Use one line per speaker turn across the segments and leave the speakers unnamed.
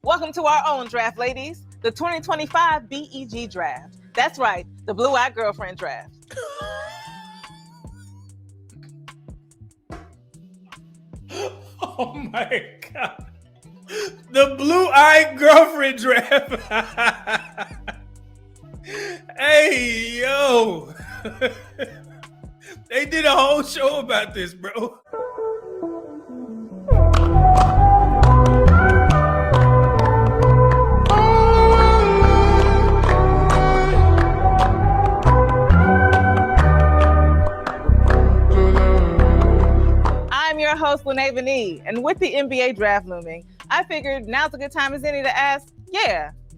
Welcome to our own draft, ladies. The 2025 BEG draft. That's right, the blue-eyed girlfriend draft.
Oh my God. The blue-eyed girlfriend draft. Hey, yo. They did a whole show about this, bro.
I'm your host, Lene Beni, and with the NBA draft looming, I figured now's a good time as any to ask,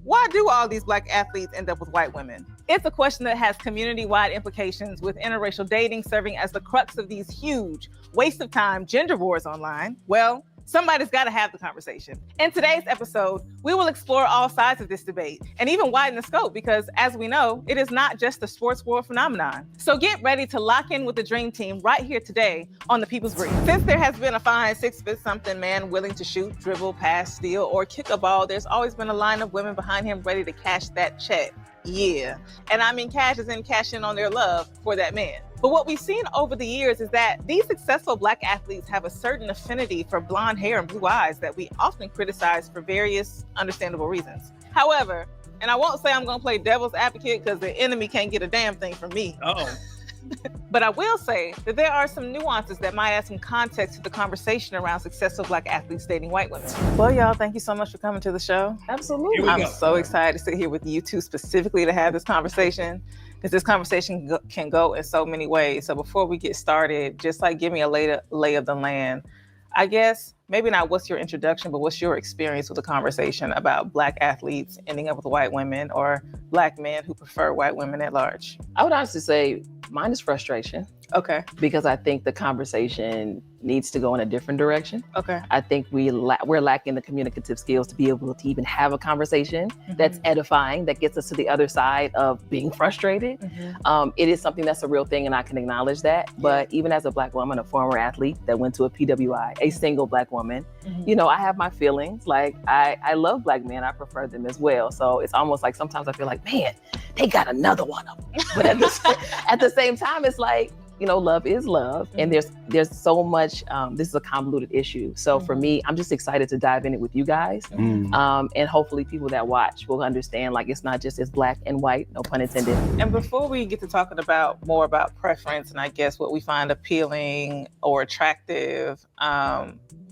why do all these Black athletes end up with white women? It's a question that has community-wide implications, with interracial dating serving as the crux of these huge waste of time gender wars online. Well, somebody's got to have the conversation. In today's episode, we will explore all sides of this debate and even widen the scope because, as we know, it is not just a sports world phenomenon. So get ready to lock in with the dream team right here today on The People's Brief. Since there has been a fine 6'something man willing to shoot, dribble, pass, steal, or kick a ball, there's always been a line of women behind him ready to cash that check. Yeah. And I mean cash as in cash in on their love for that man. But what we've seen over the years is that these successful Black athletes have a certain affinity for blonde hair and blue eyes that we often criticize for various understandable reasons. However, and I won't say I'm going to play devil's advocate because the enemy can't get a damn thing from me.
Uh-oh.
But I will say that there are some nuances that might add some context to the conversation around successful Black athletes dating white women. Well, y'all, thank you so much for coming to the show.
Absolutely.
I'm so excited to sit here with you two specifically to have this conversation, because this conversation can go in so many ways. So before we get started, just like give me a lay of the land. I guess maybe not what's your introduction, but what's your experience with the conversation about Black athletes ending up with white women or Black men who prefer white women at large?
I would honestly say mine is frustration.
Okay.
Because I think the conversation needs to go in a different direction.
Okay.
I think we're lacking the communicative skills to be able to even have a conversation that's edifying, that gets us to the other side of being frustrated. It is something that's a real thing, and I can acknowledge that. But even as a Black woman, a former athlete that went to a PWI, a single Black woman, you know, I have my feelings. Like, I love Black men. I prefer them as well. So it's almost like sometimes I feel like, man, they got another one of them. But at the same time, it's like, you know, love is love. And there's so much, this is a convoluted issue. So for me, I'm just excited to dive in it with you guys. And hopefully people that watch will understand, like, it's not just as Black and white, no pun intended.
And before we get to talking about more about preference and I guess what we find appealing or attractive,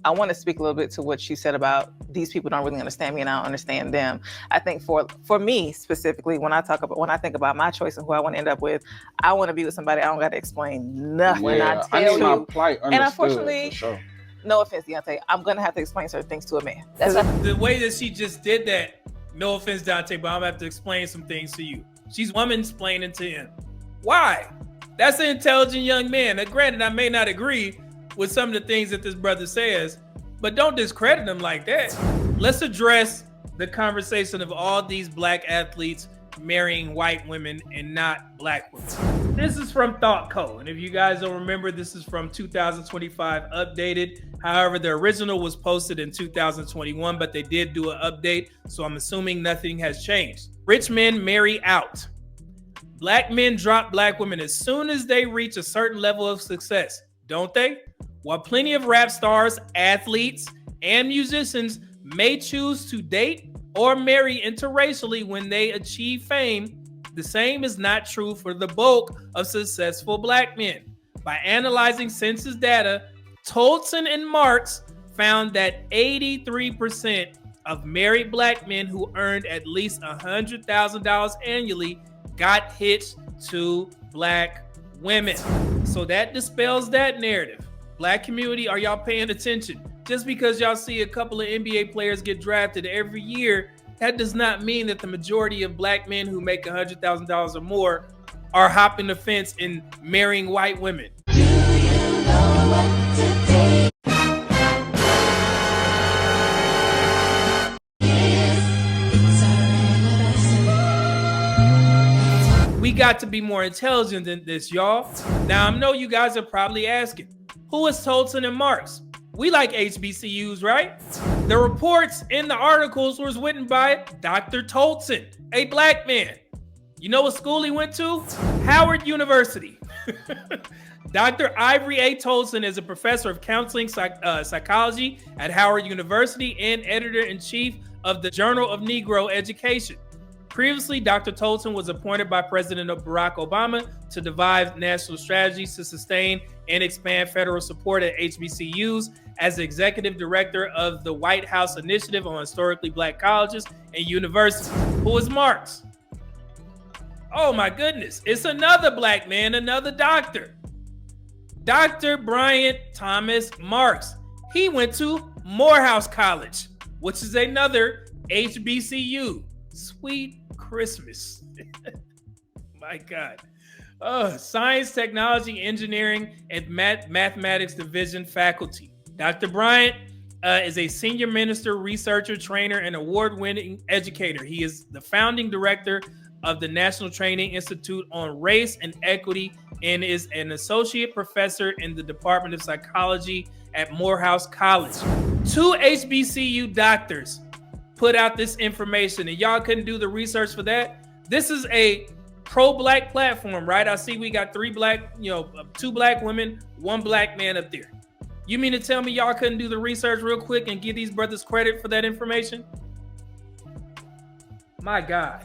I want to speak a little bit to what you said about these people don't really understand me and I don't understand them. I think for me specifically, when I think about my choice and who I want to end up with, I want to be with somebody I don't got to explain nothing.
Yeah,
I
need my plight understood.
And unfortunately,
for sure.
no offense, Deontay, I'm going to have to explain certain things to a man.
The way that she just did that, no offense, Dante, but I'm going to have to explain some things to you. She's woman-splaining to him. Why? That's an intelligent young man. Now, granted, I may not agree with some of the things that this brother says, but don't discredit him like that. Let's address the conversation of all these Black athletes marrying white women and not Black women. This is from Thought Co. And if you guys don't remember, this is from 2025 updated. However, the original was posted in 2021, but they did do an update. So I'm assuming nothing has changed. Rich men marry out. Black men drop Black women as soon as they reach a certain level of success, don't they? While plenty of rap stars, athletes, and musicians may choose to date or marry interracially when they achieve fame, the same is not true for the bulk of successful Black men. By analyzing census data, Tolson and Marks found that 83% of married Black men who earned at least $100,000 annually got hitched to Black women. So that dispels that narrative. Black community, are y'all paying attention? Just because y'all see a couple of NBA players get drafted every year, that does not mean that the majority of Black men who make $100,000 or more are hopping the fence and marrying white women.
Do you know what today is?
We got to be more intelligent than this, y'all. Now, I know you guys are probably asking, who is Tolson and Marks? We like HBCUs, right? The reports in the articles was written by Dr. Tolson, a black man. You know what school he went to? Howard University. Dr. Ivory A. Tolson is a professor of counseling psychology at Howard University and editor-in-chief of the Journal of Negro Education. Previously, Dr. Tolson was appointed by President Barack Obama to devise national strategies to sustain and expand federal support at HBCUs as the executive director of the White House Initiative on Historically Black Colleges and Universities. Who is Marks? Oh my goodness, it's another black man, another doctor. Dr. Bryant Thomas Marks. He went to Morehouse College, which is another HBCU. Sweet Christmas. My God. Science, Technology, Engineering, and Mathematics Division faculty. Dr. Bryant is a senior minister, researcher, trainer, and award-winning educator. He is the founding director of the National Training Institute on Race and Equity and is an associate professor in the Department of Psychology at Morehouse College. 2 HBCU doctors put out this information, and y'all couldn't do the research for that. This is a pro-black platform, right? I see we got 2 black women, 1 black man up there. You mean to tell me y'all couldn't do the research real quick and give these brothers credit for that information? My God.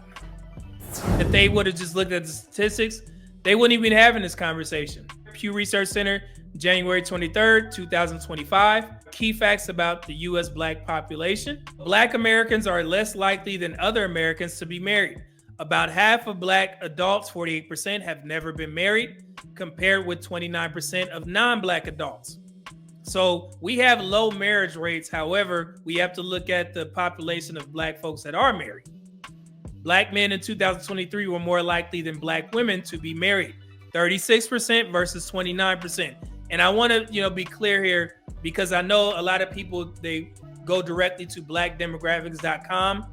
If they would have just looked at the statistics, they wouldn't even be having this conversation. Pew Research Center, January 23rd, 2025. Key facts about the U.S. Black population. Black Americans are less likely than other Americans to be married. About half of Black adults, 48%, have never been married, compared with 29% of non-Black adults. So we have low marriage rates. However, we have to look at the population of Black folks that are married. Black men in 2023 were more likely than Black women to be married, 36% versus 29%. And I want to, be clear here, because I know a lot of people, they go directly to blackdemographics.com.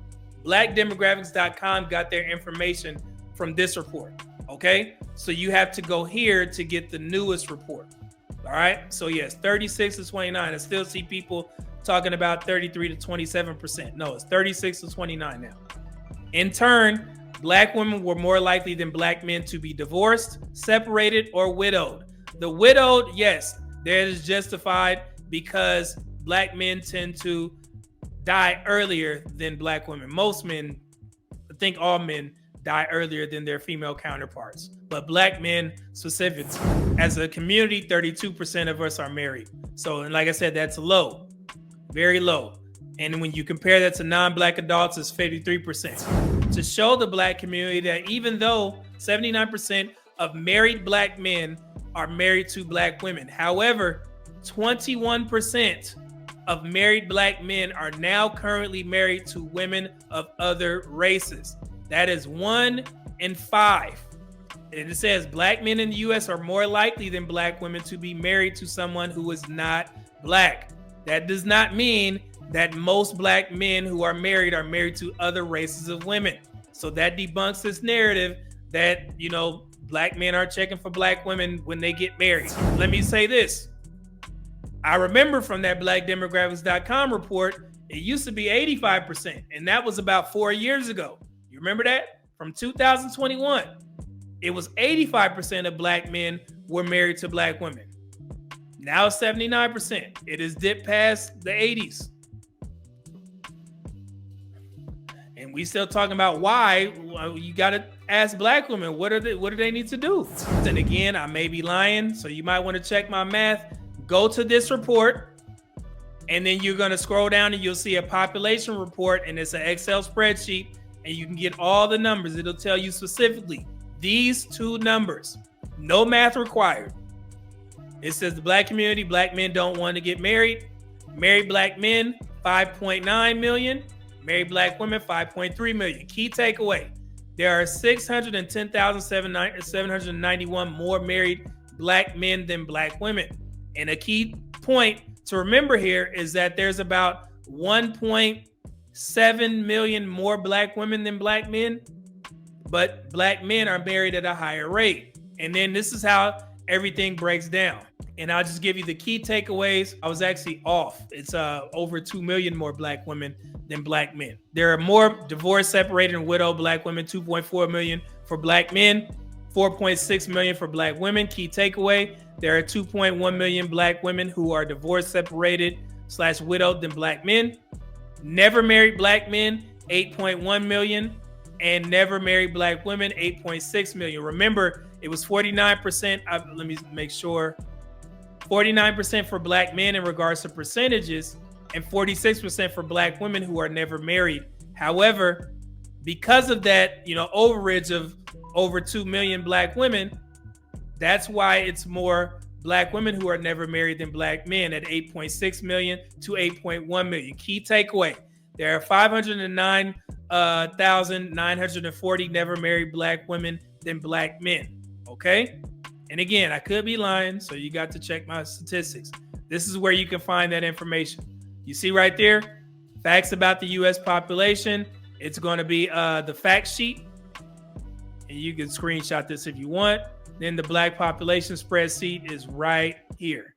Blackdemographics.com got their information from this report. Okay. So you have to go here to get the newest report. All right. So yes, 36 to 29. I still see people talking about 33 to 27%. No, it's 36 to 29 now. In turn, Black women were more likely than Black men to be divorced, separated, or widowed. The widowed, yes, that is justified because Black men tend to die earlier than Black women. Most men, I think all men, die earlier than their female counterparts. But Black men specifically, as a community, 32% of us are married. So, and like I said, that's low, very low. And when you compare that to non-Black adults, it's 53%. To show the Black community that even though 79% of married Black men are married to Black women, however, 21% of married Black men are now currently married to women of other races. That is 1 in 5. And it says Black men in the U.S. are more likely than Black women to be married to someone who is not Black. That does not mean that most Black men who are married to other races of women. So that debunks this narrative that, Black men are checking for Black women when they get married. Let me say this. I remember from that blackdemographics.com report, it used to be 85%, and that was about 4 years ago. You remember that? From 2021, it was 85% of Black men were married to Black women. Now it's 79%. It has dipped past the 80s. And we still talking about why. You got to ask Black women, what do they need to do? And again, I may be lying, so you might want to check my math. Go to this report, and then you're going to scroll down and you'll see a population report, and it's an Excel spreadsheet, and you can get all the numbers. It'll tell you specifically these 2 numbers. No math required. It says the Black community, Black men don't want to get married. Married Black men, 5.9 million. Married Black women, 5.3 million. Key takeaway, there are 610,791 more married Black men than Black women. And a key point to remember here is that there's about 1.7 million more Black women than Black men, but Black men are married at a higher rate. And then this is how everything breaks down. And I'll just give you the key takeaways. I was actually off. It's over 2 million more black women than black men. There are more divorced, separated, and widowed black women, 2.4 million for black men, 4.6 million for black women. Key takeaway, there are 2.1 million black women who are divorced, separated, / widowed than black men. Never married black men, 8.1 million. And never married black women, 8.6 million. Remember, it was 49%. Let me make sure. 49% for black men in regards to percentages, and 46% for black women who are never married. However, because of that, overage of over 2 million black women, that's why it's more black women who are never married than black men at 8.6 million to 8.1 million. Key takeaway, there are 509,940 never married black women than black men. Okay? And again, I could be lying, so you got to check my statistics. This is where you can find that information. You see right there, facts about the U.S. population. It's going to be the fact sheet. And you can screenshot this if you want. Then the black population spreadsheet is right here.